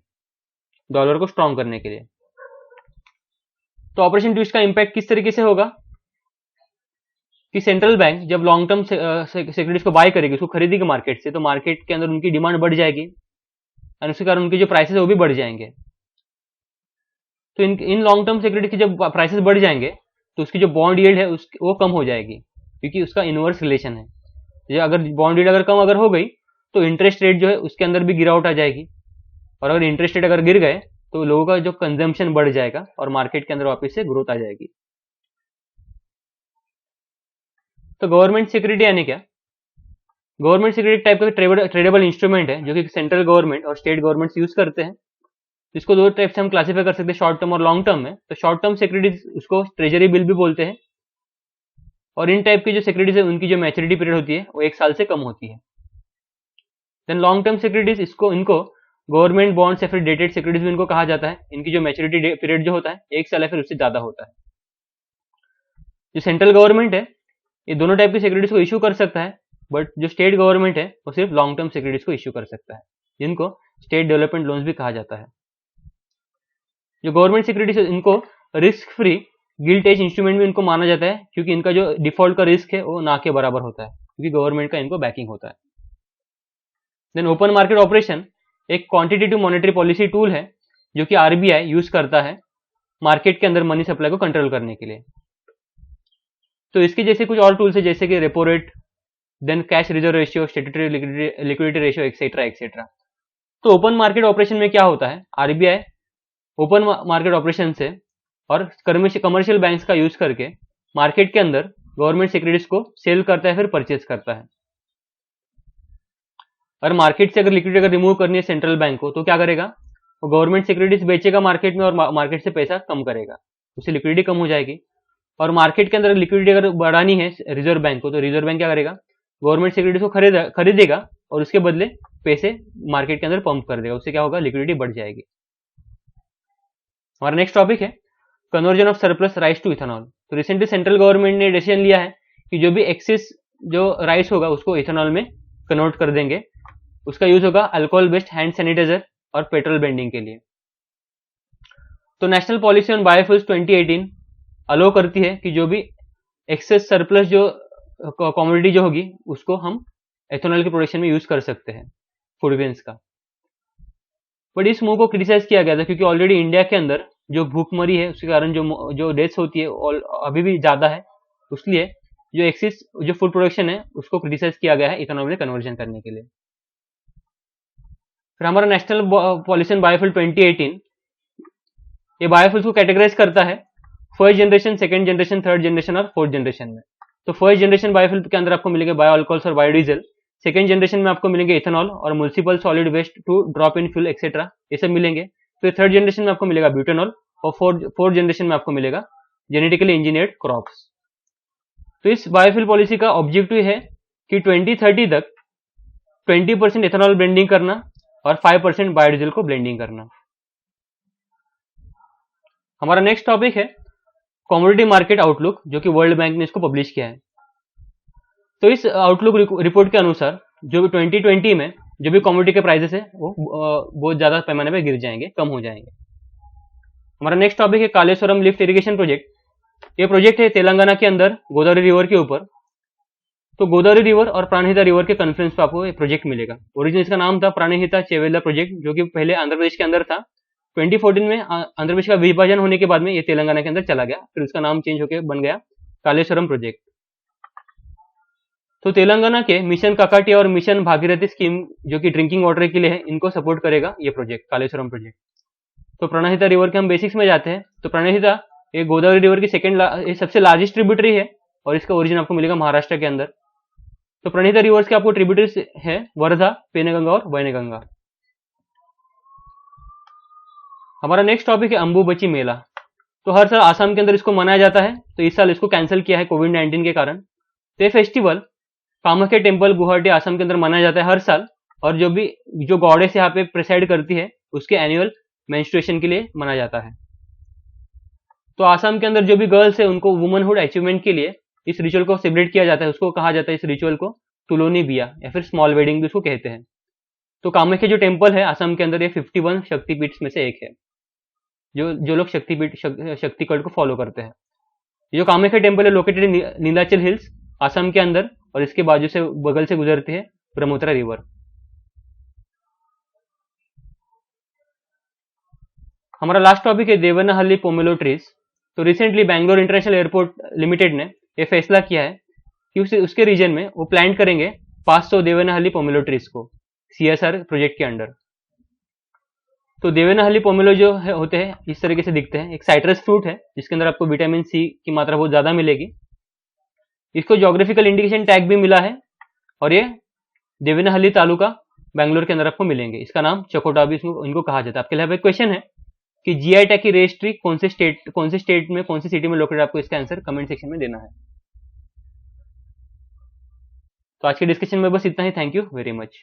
डॉलर को स्ट्रॉन्ग करने के लिए। तो ऑपरेशन ट्विस्ट का इंपैक्ट किस तरीके से होगा कि सेंट्रल बैंक जब लॉन्ग टर्म सिक्योरिटीज को बाय करेगी, उसको खरीदेगी मार्केट से, तो मार्केट के अंदर उनकी डिमांड बढ़ जाएगी और उसके कारण उनके जो प्राइसेस है वो भी बढ़ जाएंगे। तो इन लॉन्ग टर्म सिक्योरिटी की जब प्राइसेस बढ़ जाएंगे तो उसकी जो बॉन्ड यील्ड है वो कम हो जाएगी, क्योंकि उसका इनवर्स रिलेशन है। अगर बॉन्ड यील्ड कम हो गई तो इंटरेस्ट रेट जो है उसके अंदर भी गिरावट आ जाएगी, और अगर इंटरेस्ट रेट अगर गिर गए तो लोगों का जो कंजम्पशन बढ़ जाएगा और मार्केट के अंदर वापस से ग्रोथ आ जाएगी। तो गवर्नमेंट सिक्योरिटी यानी क्या? गवर्नमेंट सिक्योरिटी टाइप का ट्रेडेबल इंस्ट्रूमेंट है जो कि सेंट्रल गवर्नमेंट और स्टेट गवर्नमेंट यूज करते हैं। इसको दो टाइप से हम क्लासीफाई कर सकते हैं, शॉर्ट टर्म और लॉन्ग टर्म में। तो शॉर्ट टर्म सिक्योरिटीज उसको ट्रेजरी बिल भी बोलते हैं, और इन टाइप की जो सिक्योरिटीज है उनकी जो मैच्योरिटी पीरियड होती है वो 1 साल से कम होती है। देन लॉन्ग टर्म सिक्योरिटीज इनको गवर्नमेंट बॉन्ड्स या फिर डेटेड सिक्योरिटीज भी इनको कहा जाता है। इनकी जो मैच्योरिटी पीरियड जो होता है 1 साल या फिर उससे ज्यादा होता है। जो सेंट्रल गवर्नमेंट है ये दोनों टाइप की सिक्योरिटीज को इश्यू कर सकता है, बट जो स्टेट गवर्नमेंट है वो सिर्फ लॉन्ग टर्म सिक्योरिटीज को इश्यू कर सकता है, जिनको स्टेट डेवलपमेंट लोन्स भी कहा जाता है। जो गवर्नमेंट सिक्योरिटीज है इनको risk free gilt edge instrument भी इनको माना जाता है, क्योंकि इनका जो डिफॉल्ट का रिस्क है वो ना के बराबर होता है, क्योंकि गवर्नमेंट का इनको बैकिंग होता है। देन ओपन मार्केट ऑपरेशन एक क्वांटिटेटिव मॉनेटरी पॉलिसी टूल है जो कि आरबीआई यूज करता है मार्केट के अंदर मनी सप्लाई को कंट्रोल करने के लिए। तो इसके जैसे कुछ और टूल्स है, जैसे कि repo rate, then cash reserve ratio, statutory liquidity ratio, etcetera etcetera. तो ओपन मार्केट ऑपरेशन में क्या होता है, आरबीआई ओपन मार्केट ऑपरेशन से और कमर्शियल बैंक्स का यूज करके मार्केट के अंदर गवर्नमेंट सिक्योरिटीज को सेल करता है फिर परचेज करता है। और मार्केट से अगर लिक्विडिटी अगर रिमूव करनी है सेंट्रल बैंक को तो क्या करेगा, वो गवर्नमेंट सिक्योरिटीज बेचेगा मार्केट में और मार्केट से पैसा कम करेगा, उससे लिक्विडिटी कम हो जाएगी। और मार्केट के अंदर लिक्विडिटी अगर बढ़ानी है रिजर्व बैंक को तो रिजर्व बैंक क्या करेगा, गवर्नमेंट सिक्योरिटीज को खरीदेगा और उसके बदले पैसे मार्केट के अंदर पंप कर देगा, उससे क्या होगा, लिक्विडिटी बढ़ जाएगी। हमारा नेक्स्ट टॉपिक है conversion of surplus rice to ethanol. तो रिसेंटली सेंट्रल गवर्नमेंट ने डिसीजन लिया है कि जो भी एक्सेस जो राइस होगा उसको इथेनॉल में कन्वर्ट कर देंगे। उसका यूज होगा अल्कोहल बेस्ड हैंड सैनिटाइजर और पेट्रोल ब्लेंडिंग के लिए। तो नेशनल पॉलिसी ऑन बायोफ्यूल्स 2018 अलो करती है कि जो भी एक्सेस सरप्लस जो कमोडिटी जो होगी उसको हम एथेनॉल के प्रोडक्शन में यूज कर सकते हैं फूड ग्रेन्स का। बट इस मूव को क्रिटिसाइज किया गया था क्योंकि ऑलरेडी इंडिया के अंदर जो भूखमरी है उसके कारण जो डेथ्स होती है अभी भी ज्यादा है, इसलिए जो एक्सेस जो फूड प्रोडक्शन है उसको क्रिटिसाइज किया गया है इथेनॉल में कन्वर्जन करने के लिए। फिर हमारा नेशनल पॉलिसी ऑन बायोफ्यूल 2018 ये बायोफ्यूल्स को कैटेगराइज करता है first generation, second generation, third generation और फोर्थ जनरेशन में। तो फर्स्ट जनरेशन बायोफ्यूल के अंदर आपको मिलेंगे बायो अल्कोहल्स और बायोडीजल, सेकंड जनरेशन में आपको मिलेंगे इथेनॉल और municipal solid waste to drop in fuel etcetera, ये सब मिलेंगे। फिर थर्ड जनरेशन में आपको मिलेगा ब्यूटेनॉल और फोर्थ जनरेशन में आपको मिलेगा जेनेटिकली इंजीनियर्ड क्रॉप्स। तो इस बायोफ्यूल पॉलिसी का ऑब्जेक्टिव है कि 2030 तक 20% इथेनॉल ब्लेंडिंग करना और 5% बायोडीजल को ब्लेंडिंग करना। हमारा नेक्स्ट टॉपिक है कमोडिटी मार्केट आउटलुक, जो कि वर्ल्ड बैंक ने इसको पब्लिश किया है। तो इस आउटलुक रिपोर्ट के अनुसार जो 2020 में जो भी कमोडिटी के प्राइसेस है वो बहुत ज्यादा पैमाने पर गिर जाएंगे, कम हो जाएंगे। हमारा नेक्स्ट टॉपिक है कालेश्वरम लिफ्ट इरिगेशन प्रोजेक्ट। ये प्रोजेक्ट है तेलंगाना के अंदर गोदावरी रिवर के ऊपर। तो गोदावरी रिवर और प्राणहिता रिवर के कॉन्फ्रेंस पे आपको ये प्रोजेक्ट मिलेगा। ओरिजिनल इसका नाम था प्राणहिता चेवेला प्रोजेक्ट, जो कि पहले आंध्र प्रदेश के अंदर था। 2014 में आंध्र प्रदेश का विभाजन होने के बाद में ये तेलंगाना के अंदर चला गया, फिर उसका नाम चेंज होकर बन गया कालेश्वरम प्रोजेक्ट। तो तेलंगाना के मिशन काकाटी और मिशन भागीरथी स्कीम जो कि ड्रिंकिंग वाटर के लिए है, इनको सपोर्ट करेगा ये प्रोजेक्ट कालेश्वरम प्रोजेक्ट। तो प्राणहिता रिवर के हम बेसिक्स में जाते हैं। तो प्राणहिता ये गोदावरी रिवर की सबसे लार्जेस्ट ट्रिब्यूटरी है और इसका ओरिजिन आपको मिलेगा महाराष्ट्र के अंदर। तो प्राणहिता रिवर्स के आपको ट्रिब्यूटरीज है वर्धा, पेनगंगा और वैनगंगा। हमारा नेक्स्ट टॉपिक है अंबुबची मेला। तो हर साल आसाम के अंदर इसको मनाया जाता है, तो इस साल इसको कैंसिल किया है कोविड-19 के कारण। तो ये फेस्टिवल कामाख्या टेम्पल गुवाहाटी आसाम के अंदर मनाया जाता है हर साल, और जो गॉडेस यहाँ पे प्रेसाइड करती है उसके एनुअल मेंस्ट्रुएशन के लिए मनाया जाता है। तो आसाम के अंदर जो भी गर्ल्स है उनको वुमनहुड अचीवमेंट के लिए इस रिचुअल को सेलिब्रेट किया जाता है। उसको कहा जाता है इस रिचुअल को तुलोनी बिया या फिर स्मॉल वेडिंग भी उसको कहते हैं। तो कामाख्या जो टेम्पल है आसाम के अंदर ये 51 शक्तिपीठ में से एक है, जो लोग शक्ति कल्ट को फॉलो करते हैं। जो कामाख्या टेम्पल है located in Nilachal hills Assam के अंदर, और इसके बाजू से बगल से गुजरती है ब्रह्मपुत्र रिवर। हमारा लास्ट टॉपिक है देवनाहल्ली पोमेलो ट्रीज। तो recently Bangalore international airport limited ने यह फैसला किया है कि उसके रीजन में वो प्लांट करेंगे 500 देवनाहल्ली पोमेलो ट्रीज को सीएसआर प्रोजेक्ट के अंडर। तो देवनाहल्ली पोमेलो जो होते हैं इस तरीके से दिखते हैं। एक साइट्रस फ्रूट है जिसके अंदर आपको विटामिन सी की मात्रा बहुत ज्यादा मिलेगी। इसको ज्योग्राफिकल इंडिकेशन टैग भी मिला है, और ये देवनाहल्ली तालुका बैंगलोर के अंदर आपको मिलेंगे। इसका नाम चकोटा भी इनको कहा जाता है। आपके लिए क्वेश्चन है कि जीआई टैग की रजिस्ट्री कौन से स्टेट में, कौन सी सिटी में लोकेटेड, आपको इसका आंसर कमेंट सेक्शन में देना है। तो आज के डिस्कशन में बस इतना ही। Thank you very much.